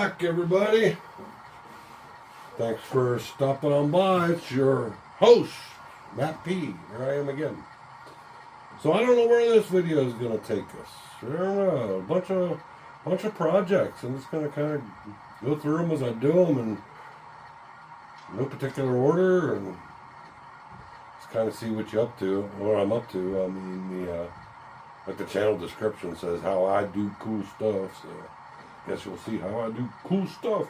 back, everybody. Thanks for stopping on by. It's your host, Matt P. Here I am again. So I don't know where this video is going to take us. I don't know. A bunch of projects. I'm just going to kind of go through them as I do them in no particular order and just kind of see what you're up to, what I'm up to. I mean, like the channel description says how I do cool stuff. So I guess you'll see how I do cool stuff.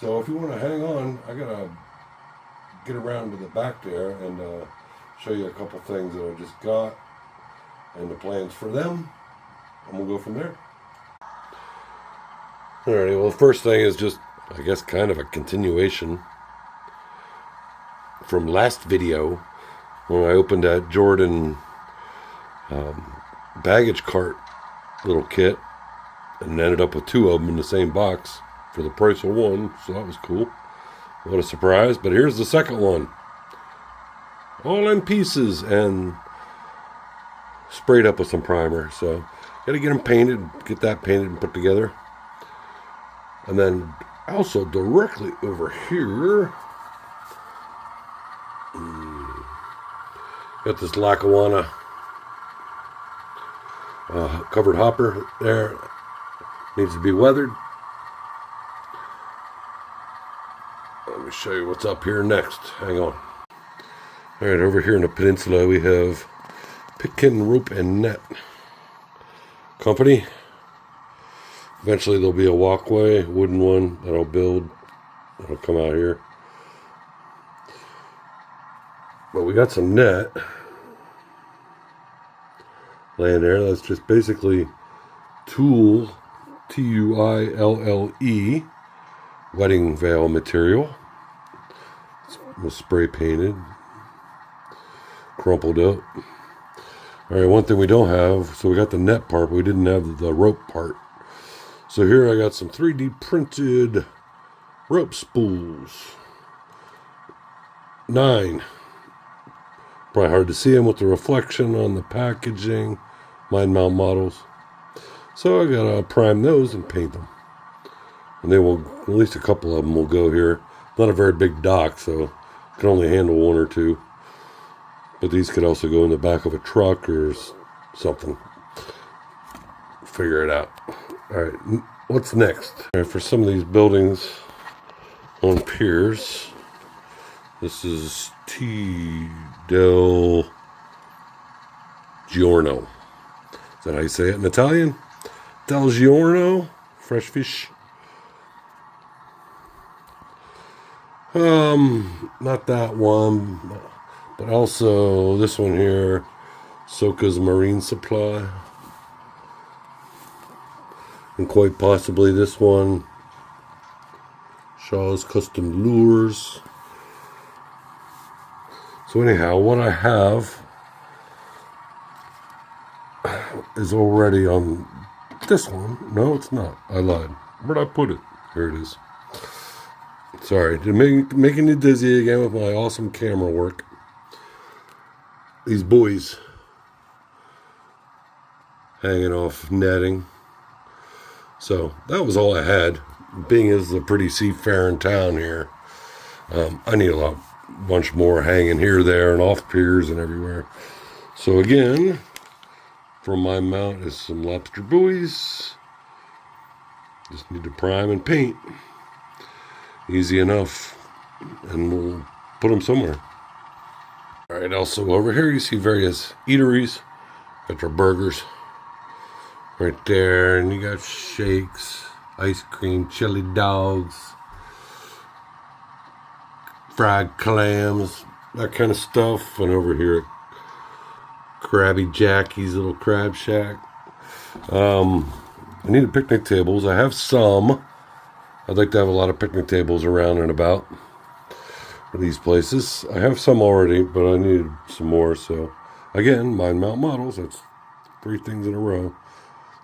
So if you want to hang on, I gotta get around to the back there and show you a couple things that I just got and the plans for them, and we'll go from there. Alrighty, well the first thing is just, I guess, kind of a continuation from last video when I opened that Jordan baggage cart little kit and ended up with two of them in the same box for the price of one, so that was cool. What a surprise. But here's the second one, all in pieces and sprayed up with some primer. So gotta get them painted, get that painted and put together. And then also directly over here, got this Lackawanna covered hopper there. Needs to be weathered. Let me show you what's up here next. Hang on. Alright, over here in the peninsula we have Pitkin Rope and Net Company. Eventually there'll be a walkway, wooden one, that I'll build. That'll come out here. But we got some net laying there. That's just basically tulle, T-U-I-L-L-E, wedding veil material. It was spray painted, crumpled up. Alright, one thing we don't have, so we got the net part, but we didn't have the rope part. So here I got some 3D printed rope spools. 9. Probably hard to see them with the reflection on the packaging. Mind mount models. So I gotta prime those and paint them. And they will, at least a couple of them will go here. Not a very big dock, so can only handle one or two. But these could also go in the back of a truck or something. Figure it out. Alright, what's next? Alright, for some of these buildings on piers, this is T. del Giorno. Is that how you say it in Italian? Del Giorno? Fresh fish. Not that one, but also this one here, Soka's Marine Supply. And quite possibly this one, Shaw's Custom Lures. So anyhow, what I have is already on this one. No, it's not. I lied. Where'd I put it? Here it is. Sorry, making you dizzy again with my awesome camera work. These buoys hanging off netting. So that was all I had. Being as a pretty seafaring town here, I need a bunch more hanging here, there, and off piers and everywhere. So again, from my mount is some lobster buoys. Just need to prime and paint. Easy enough, and we'll put them somewhere. Alright, also over here you see various eateries. Got your burgers right there, and you got shakes, ice cream, chili dogs, fried clams, that kind of stuff. And over here at Krabby Jackie's little crab shack. I need picnic tables. I have some. I'd like to have a lot of picnic tables around and about for these places. I have some already, but I need some more. So again, Mind Mount models. That's 3 things in a row.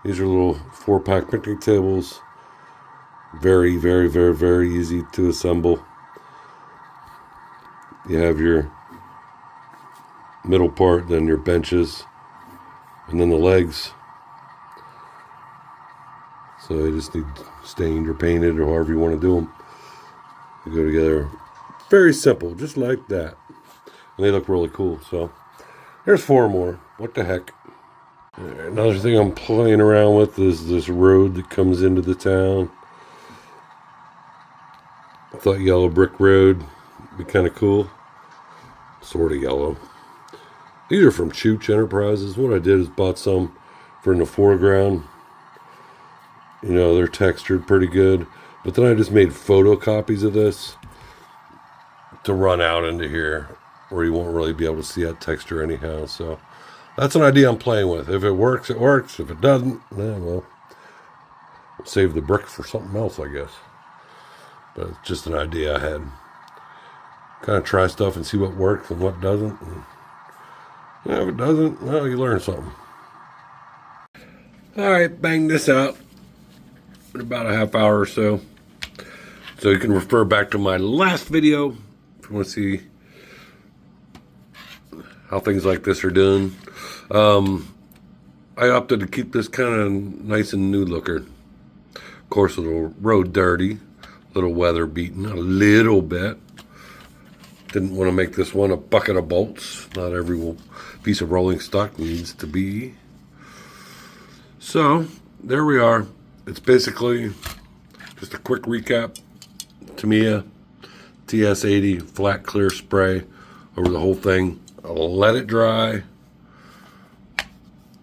These are little 4-pack picnic tables. Very, very, very, very easy to assemble. You have your middle part, then your benches, and then the legs. So you just need stained or painted or however you want to do them. They go together very simple, just like that. And they look really cool. So there's 4 more. What the heck? Another thing I'm playing around with is this road that comes into the town. I thought yellow brick road would be kind of cool. Sort of yellow. These are from Chooch Enterprises. What I did is bought some for in the foreground. You know, they're textured pretty good. But then I just made photocopies of this to run out into here where you won't really be able to see that texture anyhow. So that's an idea I'm playing with. If it works, it works. If it doesn't, well, save the brick for something else, I guess. But it's just an idea I had. Kind of try stuff and see what works and what doesn't. And, if it doesn't, well, you learn something. All right, bang this out in about a half hour or so. So you can refer back to my last video if you want to see how things like this are done. I opted to keep this kind of nice and new looking. Of course, a little road dirty, a little weather beaten, a little bit. Didn't want to make this one a bucket of bolts. Not every piece of rolling stock needs to be. So, there we are. It's basically just a quick recap. Tamiya TS80 flat clear spray over the whole thing. I'll let it dry.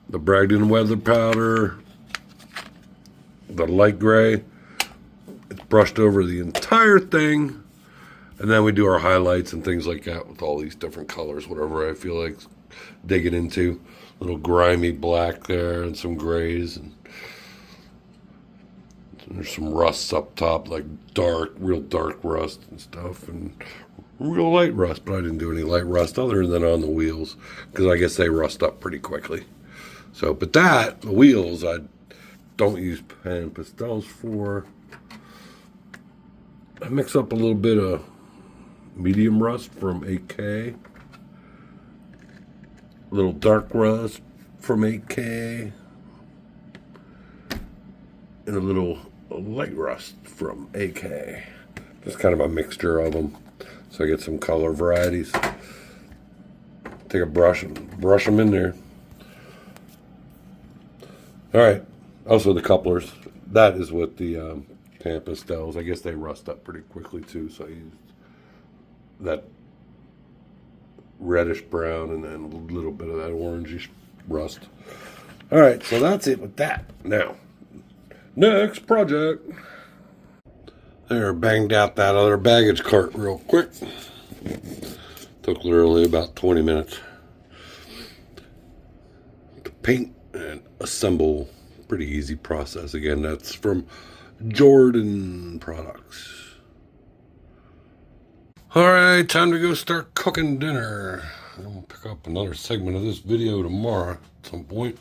The Bragdon weather powder. The light gray. It's brushed over the entire thing. And then we do our highlights and things like that with all these different colors, whatever I feel like digging into. A little grimy black there and some grays. And there's some rusts up top, like real dark rust and stuff. And real light rust, but I didn't do any light rust other than on the wheels. Because I guess they rust up pretty quickly. So, but the wheels, I don't use pan pastels for. I mix up a little bit of medium rust from 8K, a little dark rust from 8K, and a little light rust from 8K. Just kind of a mixture of them, so I get some color varieties. Take a brush and brush them in there. All right. Also the couplers. That is with the pan pastels. I guess they rust up pretty quickly too, so I used that reddish brown and then a little bit of that orangish rust. All right, so that's it with that. Now, next project. There, banged out that other baggage cart real quick. Took literally about 20 minutes to paint and assemble. Pretty easy process. Again, that's from Jordan Products. Alright, time to go start cooking dinner. I'm going to pick up another segment of this video tomorrow at some point.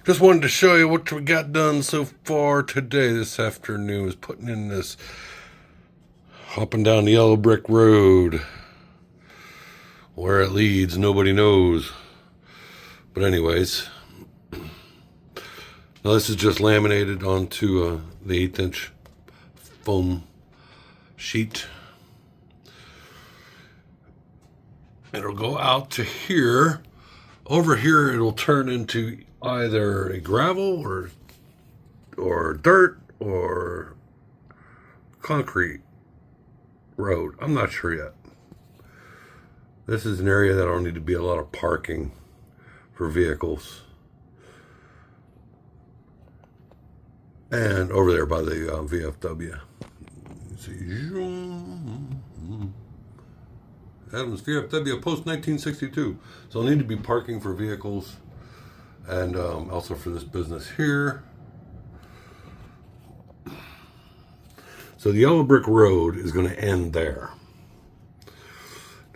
Just wanted to show you what we got done so far today, this afternoon, is putting in this, hopping down the yellow brick road. Where it leads, nobody knows. But anyways, now this is just laminated onto the 1/8" foam sheet. It'll go out to here. Over here, it'll turn into either a gravel or dirt or concrete road. I'm not sure yet. This is an area that'll need to be a lot of parking for vehicles. And over there by the VFW. You see, Adams VFW post 1962. So I'll need to be parking for vehicles and also for this business here. So the yellow brick road is going to end there.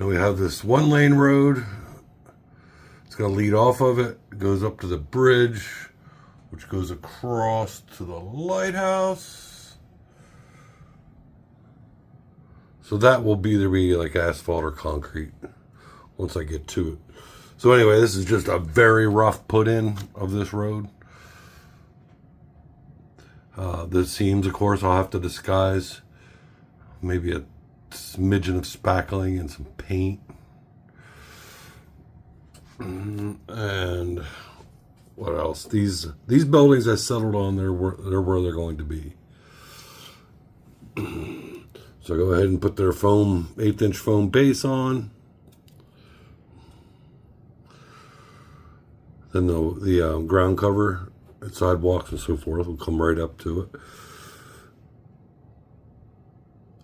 Now we have this 1-lane road. It's going to lead off of it. It goes up to the bridge, which goes across to the lighthouse. So that will either be like asphalt or concrete once I get to it. So anyway, this is just a very rough put-in of this road. The seams, of course, I'll have to disguise. Maybe a smidgen of spackling and some paint. And what else? These buildings I settled on, they're where they're going to be. So go ahead and put their foam, 1/8" foam base on. Then the ground cover, sidewalks and so forth, will come right up to it.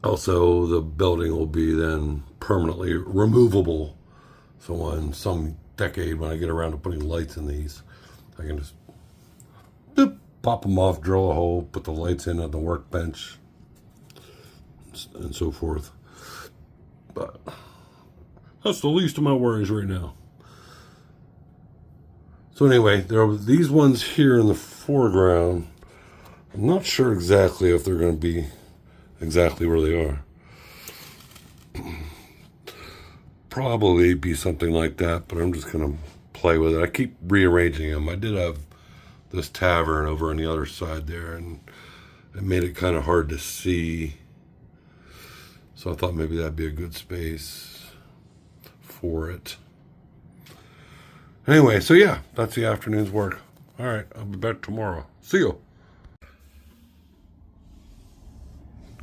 Also, the building will be then permanently removable. So in some decade, when I get around to putting lights in these, I can just boop, pop them off, drill a hole, put the lights in at the workbench, and so forth. But that's the least of my worries right now. So anyway, there are these ones here in the foreground. I'm not sure exactly if they're going to be exactly where they are. Probably be something like that, but I'm just going to play with it. I keep rearranging them. I did have this tavern over on the other side there, and it made it kind of hard to see. So I thought maybe that'd be a good space for it. Anyway, so yeah, that's the afternoon's work. All right, I'll be back tomorrow. See you.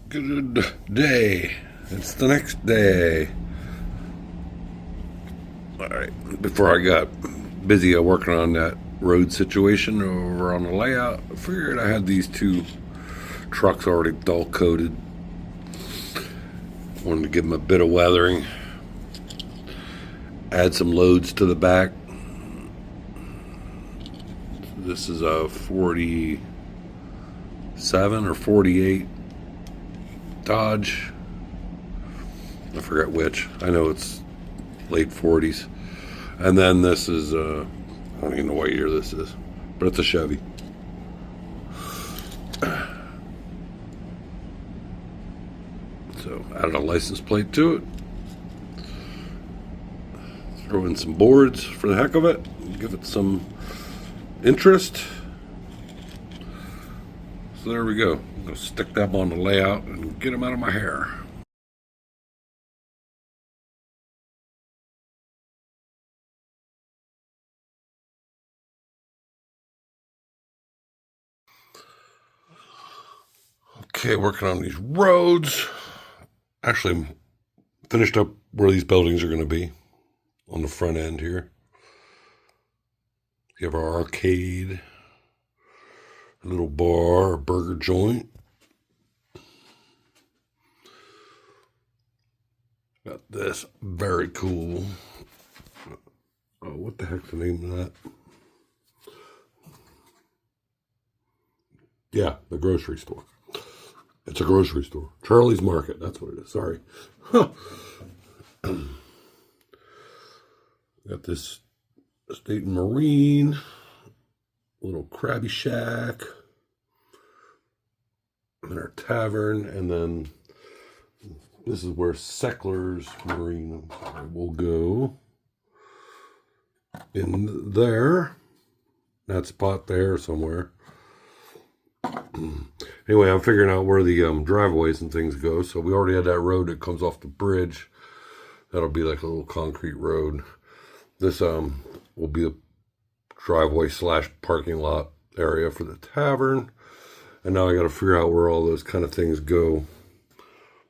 Good day. It's the next day. All right, before I got busy working on that road situation over on the layout, I figured I had these 2 trucks already dull coated. Wanted to give them a bit of weathering. Add some loads to the back. This is a 47 or 48 Dodge. I forget which. I know it's late 40s. And then this is, I don't even know what year this is, but it's a Chevy. So added a license plate to it. Throw in some boards for the heck of it. Give it some interest. So there we go. I'm going to stick them on the layout and get them out of my hair. Okay, working on these roads. Actually, finished up where these buildings are going to be on the front end here. You have our arcade, a little bar, a burger joint. Got this very cool. Oh, what the heck's the name of that? Yeah, the grocery store. It's a grocery store. Charlie's Market, that's what it is. Sorry. Got this Estate and Marine, little Krabby Shack, and our tavern, and then this is where Seckler's Marine will go. In there, that spot there somewhere. Anyway, I'm figuring out where the driveways and things go. So we already had that road that comes off the bridge. That'll be like a little concrete road. This will be the driveway / parking lot area for the tavern. And now I got to figure out where all those kind of things go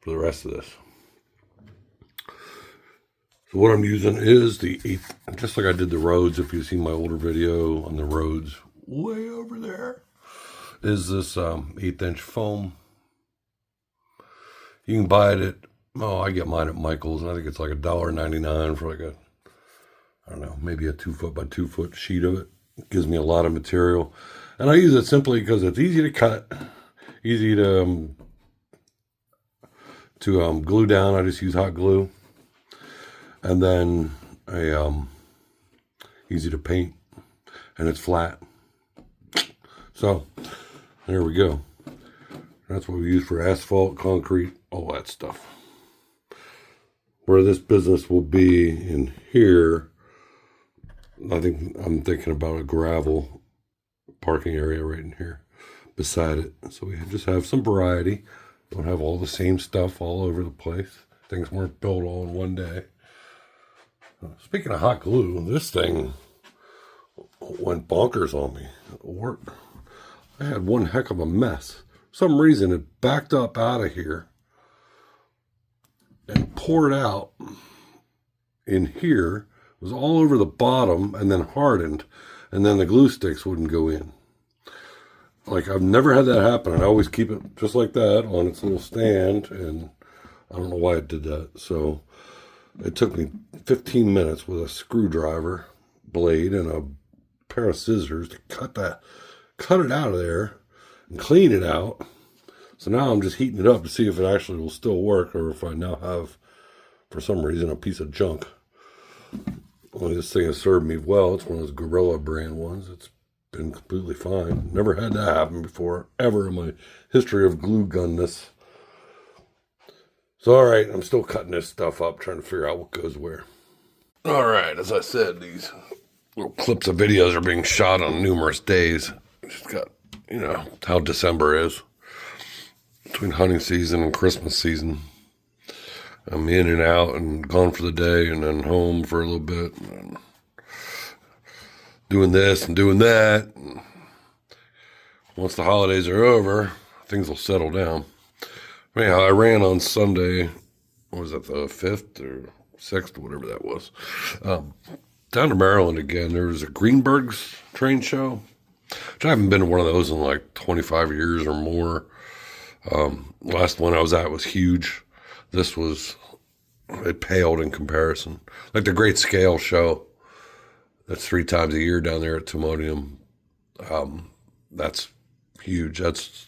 for the rest of this. So what I'm using is the 8th, just like I did the roads. If you've seen my older video on the roads, way over there is this 1/8" foam. You can buy it at, I get mine at Michael's, and I think it's like $1.99 for like a, I don't know, maybe a 2 foot by 2 foot sheet of it. It gives me a lot of material. And I use it simply because it's easy to cut, easy to glue down. I just use hot glue. And then easy to paint, and it's flat. So there we go. That's what we use for asphalt, concrete, all that stuff. Where this business will be in here, I'm thinking about a gravel parking area right in here. beside it. So we just have some variety. Don't have all the same stuff all over the place. Things weren't built all in one day. Speaking of hot glue, this thing went bonkers on me. I had one heck of a mess. For some reason, it backed up out of here and poured out in here. It was all over the bottom and then hardened, and then the glue sticks wouldn't go in. Like, I've never had that happen. I always keep it just like that on its little stand, and I don't know why it did that. So it took me 15 minutes with a screwdriver blade and a pair of scissors to cut it out of there and clean it out. So now I'm just heating it up to see if it actually will still work, or if I now have, for some reason, a piece of junk. Only this thing has served me well. It's one of those Gorilla brand ones. It's been completely fine. Never had that happen before, ever in my history of glue gunness. So, all right, I'm still cutting this stuff up, trying to figure out what goes where. All right, as I said, these little clips of videos are being shot on numerous days. Just got, you know, how December is. Between hunting season and Christmas season, I'm in and out and gone for the day and then home for a little bit. And doing this and doing that. And once the holidays are over, things will settle down. Anyhow, I ran on Sunday, what was that, the 5th or 6th, whatever that was, down to Maryland again. There was a Greenberg's train show, which I haven't been to one of those in like 25 years or more. Last one I was at was huge. This was, it paled in comparison. Like the Great Scale Show, that's 3 times a year down there at Timonium. That's huge. That's,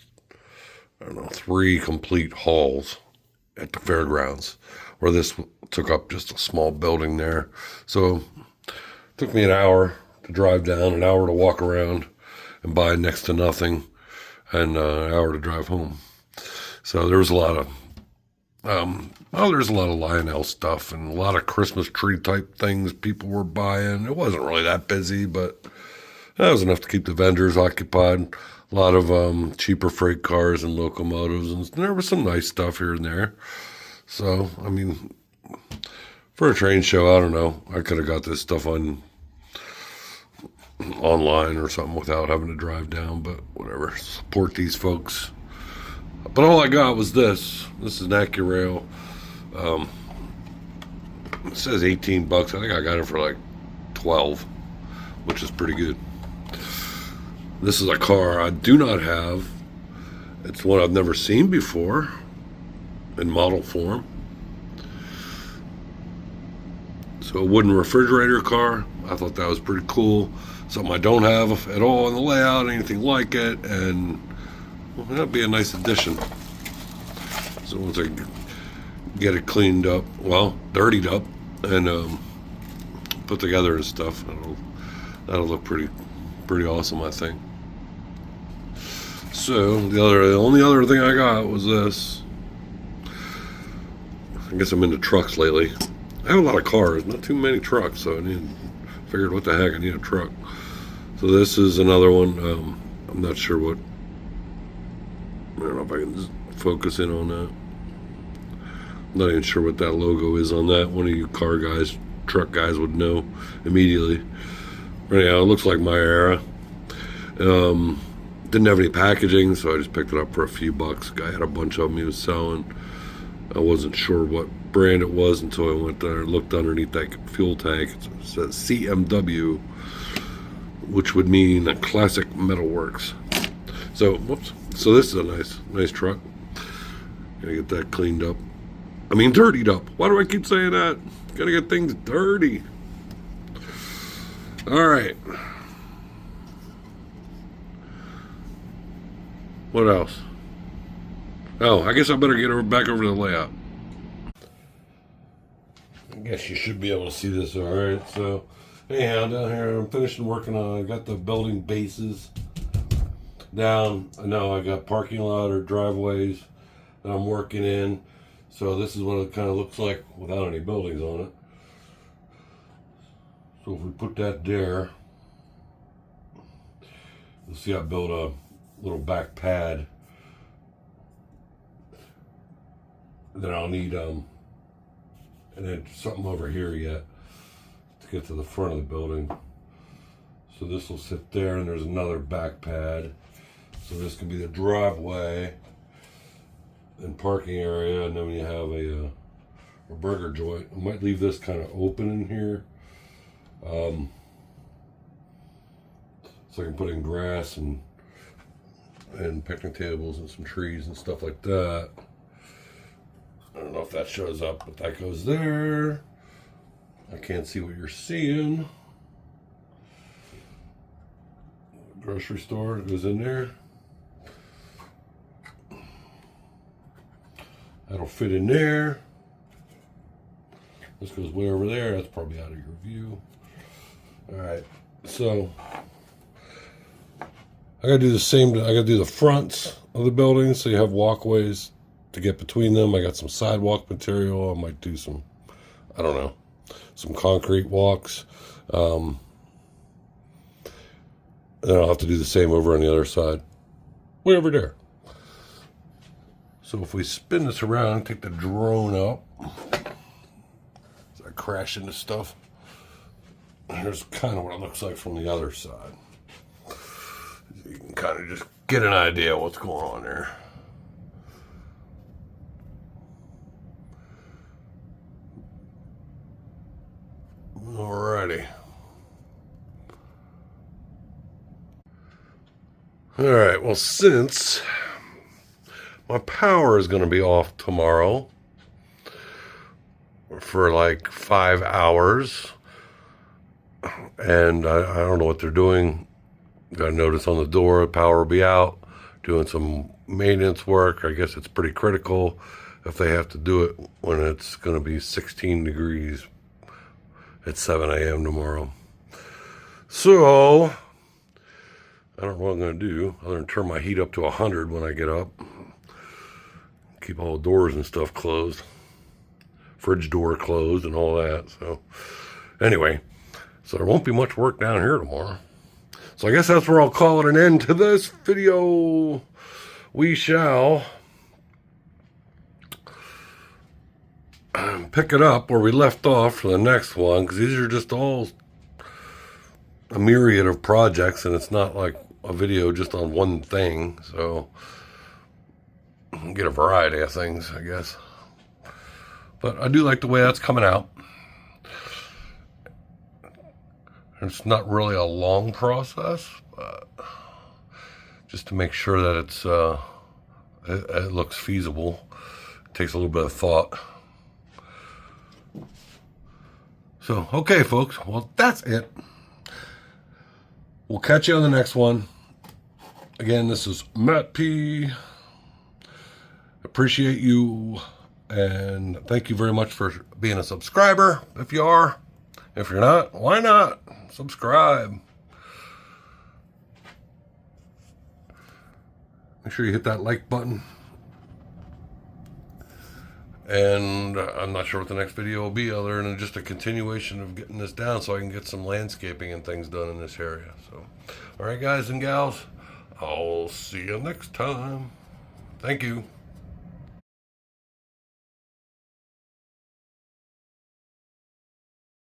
I don't know, 3 complete halls at the fairgrounds, where this took up just a small building there. So it took me an hour to drive down, an hour to walk around and buy next to nothing, and an hour to drive home. So there was a lot of, there's a lot of Lionel stuff and a lot of Christmas tree type things people were buying. It wasn't really that busy, but that was enough to keep the vendors occupied. A lot of cheaper freight cars and locomotives, and there was some nice stuff here and there. So, I mean, for a train show, I don't know. I could have got this stuff online or something without having to drive down, but whatever. Support these folks. But all I got was this. This is an AccuRail. It says 18 bucks. I think I got it for like 12, which is pretty good. This is a car I do not have. It's one I've never seen before in model form. So a wooden refrigerator car. I thought that was pretty cool. Something I don't have at all in the layout, anything like it, and well, that'd be a nice addition. So once I get it cleaned up, well, dirtied up, and put together and stuff, that'll look pretty awesome, I think. So the only other thing I got was this. I guess I'm into trucks lately. I have a lot of cars, not too many trucks, so I figured, what the heck, I need a truck. So this is another one. I'm not sure what. I don't know if I can just focus in on that. I'm not even sure what that logo is on that. One of you car guys, truck guys would know immediately. But anyhow, it looks like my era. Didn't have any packaging, so I just picked it up for a few bucks. Guy had a bunch of them he was selling. I wasn't sure what brand it was until I went there and looked underneath that fuel tank. It says CMW, which would mean a Classic Metalworks. So, whoops. So this is a nice truck. Gotta get that cleaned up. I mean, dirtied up. Why do I keep saying that? Gotta get things dirty. All right. What else? Oh, I guess I better get back over to the layout. I guess you should be able to see this, all right? So, anyhow, down here, I'm finishing working on it. I got the building bases down. Now I got parking lot or driveways that I'm working in. So this is what it kind of looks like without any buildings on it. So if we put that there, you'll see I built a little back pad. Then I'll need and then something over here yet to get to the front of the building. So this will sit there, and there's another back pad. So this can be the driveway and parking area, and then you have a burger joint. I might leave this kind of open in here, so I can put in grass and picnic tables and some trees and stuff like that. I don't know if that shows up, but that goes there. I can't see what you're seeing. Grocery store goes in there. That'll fit in there. This goes way over there. That's probably out of your view. All right, so I gotta do the same. I gotta do the fronts of the building, so you have walkways to get between them. I got some sidewalk material. I might do some, I don't know, some concrete walks. And then I'll have to do the same over on the other side, way over there. So if we spin this around, take the drone up, so I crash into stuff. Here's kind of what it looks like from the other side. You can kind of just get an idea of what's going on there. Alrighty. Alright, well, since my power is going to be off tomorrow for like 5 hours, and I don't know what they're doing. Got a notice on the door, power will be out, doing some maintenance work. I guess it's pretty critical if they have to do it when it's going to be 16 degrees at 7 a.m. tomorrow. So I don't know what I'm going to do other than turn my heat up to 100 when I get up. Keep all the doors and stuff closed. Fridge door closed and all that. So anyway, so there won't be much work down here tomorrow. So I guess that's where I'll call it an end to this video. We shall pick it up where we left off for the next one, because these are just all a myriad of projects, and it's not like a video just on one thing, so get a variety of things, I guess. But I do like the way that's coming out. It's not really a long process, but just to make sure that it's it looks feasible. It takes a little bit of thought. So, okay, folks. Well, that's it. We'll catch you on the next one. Again, this is Matt P. Appreciate you, and thank you very much for being a subscriber, if you are. If you're not, why not? Subscribe. Make sure you hit that like button. And I'm not sure what the next video will be, other than just a continuation of getting this down so I can get some landscaping and things done in this area. So, all right, guys and gals, I'll see you next time. Thank you.